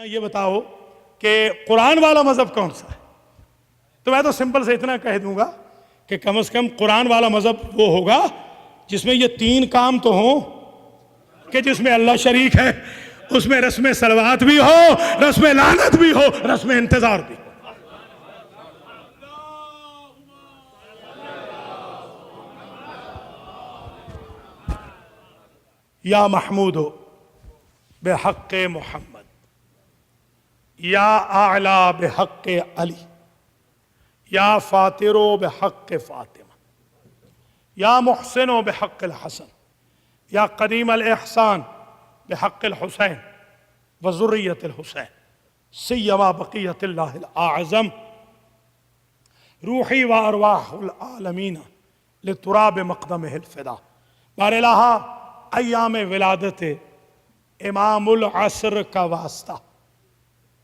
یہ بتاؤ کہ قرآن والا مذہب کون سا ہے؟ تو میں تو سمپل سے اتنا کہہ دوں گا کہ کم از کم قرآن والا مذہب وہ ہوگا جس میں یہ تین کام تو ہوں کہ جس میں اللہ شریک ہے، اس میں رسم صلوات بھی ہو، رسم لعنت بھی ہو، رسم انتظار بھی ہو۔ یا محمود بحق محمد، یا اعلی بحق علی، یا فاطر بحق فاطمہ، یا محسن بحق الحسن، یا قدیم الاحسان بحق الحسین وذریت الحسین، سیما بقیت اللہ الاعظم، روحی و ارواح العالمین لتراب مقدمہ الفدا۔ بار الہ ایام ولادت امام العصر کا واسطہ،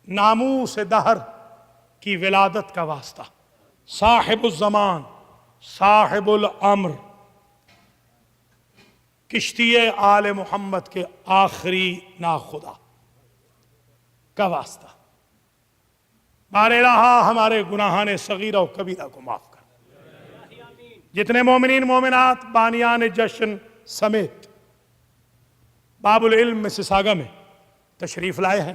ناموس دہر کی ولادت کا واسطہ، صاحب الزمان، صاحب الامر، کشتی آل محمد کے آخری ناخدا کا واسطہ۔ بار الہ ہمارے گناہان صغیرہ و کبیرہ کو معاف کر۔ جتنے مومنین مومنات بانیان جشن سمیت باب العلم مسیساگا میں تشریف لائے ہیں،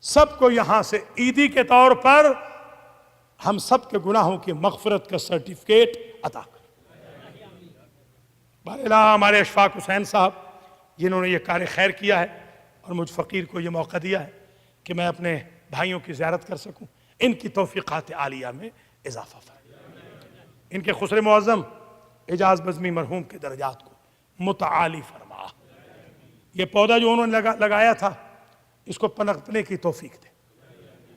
سب کو یہاں سے عیدی کے طور پر ہم سب کے گناہوں کی مغفرت کا سرٹیفکیٹ عطا کر۔ بار الہ ہمارے اشفاق حسین صاحب جنہوں نے یہ کار خیر کیا ہے اور مجھ فقیر کو یہ موقع دیا ہے کہ میں اپنے بھائیوں کی زیارت کر سکوں، ان کی توفیقات عالیہ میں اضافہ فرما، ان کے خسر معظم اعجاز بزمی مرحوم کے درجات کو متعالی فرما۔ یہ پودا جو انہوں نے لگایا تھا اس کو پنپنے کی توفیق دے،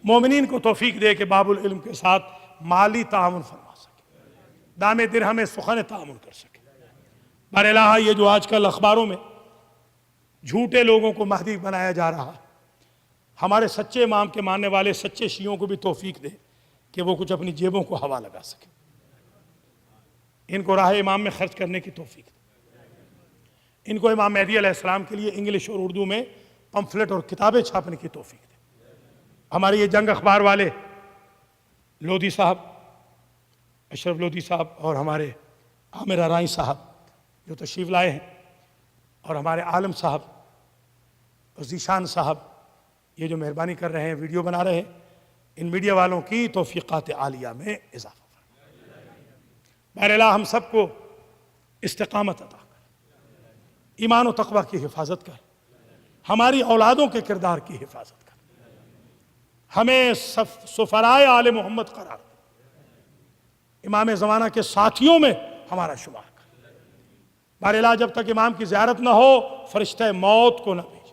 مومنین کو توفیق دے کہ باب العلم کے ساتھ مالی تعاون فرما سکے، دام درہم سخن تعاون کر سکے۔ بار الہ یہ جو آج کل اخباروں میں جھوٹے لوگوں کو مہدی بنایا جا رہا ہے، ہمارے سچے امام کے ماننے والے سچے شیعوں کو بھی توفیق دے کہ وہ کچھ اپنی جیبوں کو ہوا لگا سکے، ان کو راہ امام میں خرچ کرنے کی توفیق دے، ان کو امام مہدی علیہ السلام کے لیے انگلش اور اردو میں پمفلٹ اور کتابیں چھاپنے کی توفیق دے۔ ہمارے یہ جنگ اخبار والے لودھی صاحب، اشرف لودھی صاحب، اور ہمارے عامر ارائیں صاحب جو تشریف لائے ہیں، اور ہمارے عالم صاحب اور ذیشان صاحب یہ جو مہربانی کر رہے ہیں، ویڈیو بنا رہے ہیں، ان میڈیا والوں کی توفیقات عالیہ میں اضافہ فرما۔ بہر الہ ہم سب کو استقامت عطا کر، ایمان و تقوی کی حفاظت کر، ہماری اولادوں کے کردار کی حفاظت کر، ہمیں سفرائے آل محمد قرار دے، امام زمانہ کے ساتھیوں میں ہمارا شمار کر۔ بہر الہ جب تک امام کی زیارت نہ ہو فرشتہ موت کو نہ بھیج۔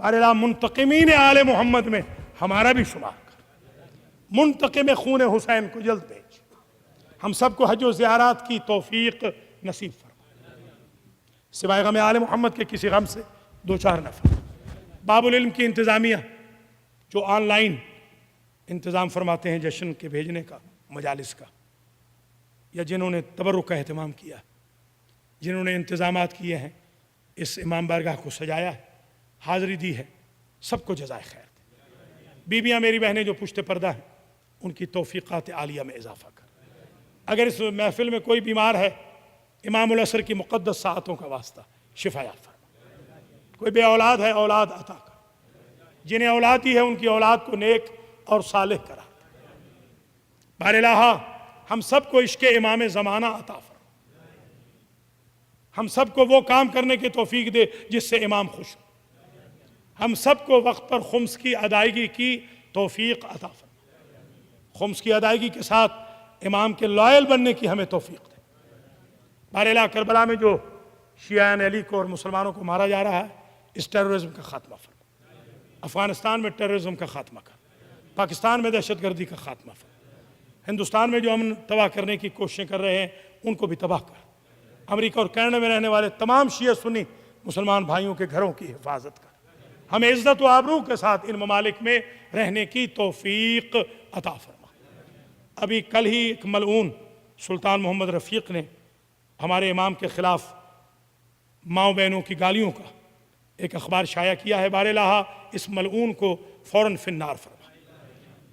بہر الہ منتقمین آل محمد میں ہمارا بھی شمار کر، منتقم خون حسین کو جلد بھیج، ہم سب کو حج و زیارات کی توفیق نصیب فرما، سوائے غم آل محمد کے کسی غم سے دو چار نفر۔ باب العلم کی انتظامیہ جو آن لائن انتظام فرماتے ہیں جشن کے بھیجنے کا، مجالس کا، یا جنہوں نے تبرک کا اہتمام کیا، جنہوں نے انتظامات کیے ہیں، اس امام بارگاہ کو سجایا ہے، حاضری دی ہے، سب کو جزائے خیر دے۔ بیویاں میری بہنیں جو پشت پردہ ہیں ان کی توفیقات عالیہ میں اضافہ کر۔ اگر اس محفل میں کوئی بیمار ہے، امام العصر کی مقدس ساعتوں کا واسطہ شفا یاب فرما۔ کوئی بے اولاد ہے، اولاد عطا کر، جنہیں اولاد دی ہے ان کی اولاد کو نیک اور صالح کرا۔ بہر الہ ہم سب کو عشق امام زمانہ عطا فرما، ہم سب کو وہ کام کرنے کی توفیق دے جس سے امام خوش ہو، ہم سب کو وقت پر خمس کی ادائیگی کی توفیق عطا فرما، خمس کی ادائیگی کے ساتھ امام کے لائل بننے کی ہمیں توفیق دے۔ بہر الہ کربلا میں جو شیعان علی کو اور مسلمانوں کو مارا جا رہا ہے، اس ٹیررزم کا خاتمہ فرما، افغانستان میں ٹیررزم کا خاتمہ کر، پاکستان میں دہشت گردی کا خاتمہ فرما، ہندوستان میں جو امن تباہ کرنے کی کوششیں کر رہے ہیں ان کو بھی تباہ کر، امریکہ اور کینیڈا میں رہنے والے تمام شیعہ سنی مسلمان بھائیوں کے گھروں کی حفاظت کر، ہمیں عزت و آبرو کے ساتھ ان ممالک میں رہنے کی توفیق عطا فرما۔ ابھی کل ہی ایک ملعون سلطان محمد رفیق نے ہمارے امام کے خلاف ماؤں بہنوں کی گالیوں کا ایک اخبار شائع کیا ہے، بارالہا اس ملعون کو فوراً فی النار فرما۔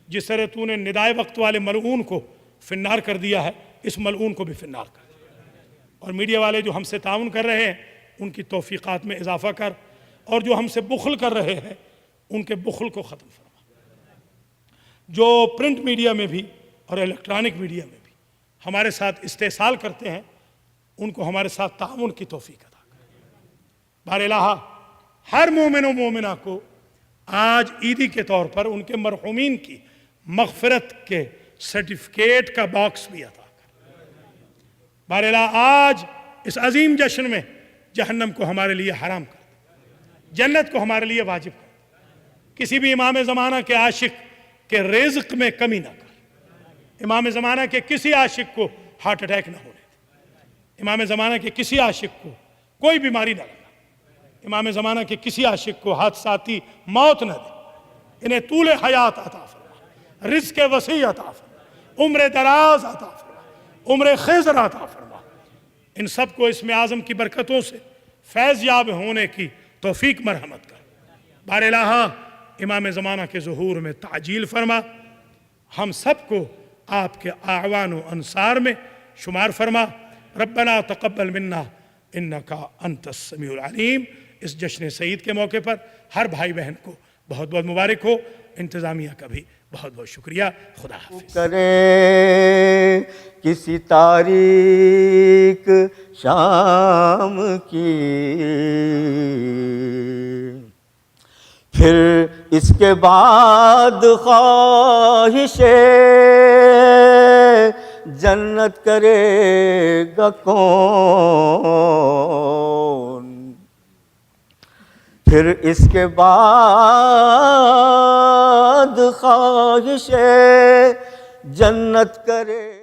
جس طرح تو نے ندائے وقت والے ملعون کو فی النار کر دیا ہے، اس ملعون کو بھی فی النار کر دیا۔ اور میڈیا والے جو ہم سے تعاون کر رہے ہیں ان کی توفیقات میں اضافہ کر، اور جو ہم سے بخل کر رہے ہیں ان کے بخل کو ختم فرما۔ جو پرنٹ میڈیا میں بھی اور الیکٹرانک میڈیا میں بھی ہمارے ساتھ استحصال کرتے ہیں ان کو ہمارے ساتھ تعاون کی توفیق عطا کر۔ بارالہا ہر مومن و مومنہ کو آج عیدی کے طور پر ان کے مرحومین کی مغفرت کے سرٹیفکیٹ کا باکس بھی عطا کر۔ بارالہا آج اس عظیم جشن میں جہنم کو ہمارے لیے حرام کر دے، جنت کو ہمارے لیے واجب کر دے۔ کسی بھی امام زمانہ کے عاشق کے رزق میں کمی نہ کر۔ امام زمانہ کے کسی عاشق کو ہارٹ اٹیک نہ ہونے دے۔ امام زمانہ کے کسی عاشق کو کوئی بیماری نہ لگا۔ امام زمانہ کے کسی عاشق کو حادثاتی موت نہ دے۔ انہیں طول حیات عطا فرما، رزق وسیع عطا فرما، عمر دراز عطا فرما، عمر خضر عطا فرما۔ ان سب کو اسم اعظم کی برکتوں سے فیض یاب ہونے کی توفیق مرحمت کر۔ بارالہا امام زمانہ کے ظہور میں تعجیل فرما، ہم سب کو آپ کے اعوان و انصار میں شمار فرما۔ ربنا تقبل منا انکا انت السمیع العلیم۔ اس جشن سعید کے موقع پر ہر بھائی بہن کو بہت بہت مبارک ہو، انتظامیہ کا بھی بہت بہت شکریہ۔ خدا حافظ۔ کریں کسی تاریک شام کی، پھر اس کے بعد خواہش جنت کرے گا کون؟ پھر اس کے بعد خواہش جنت کرے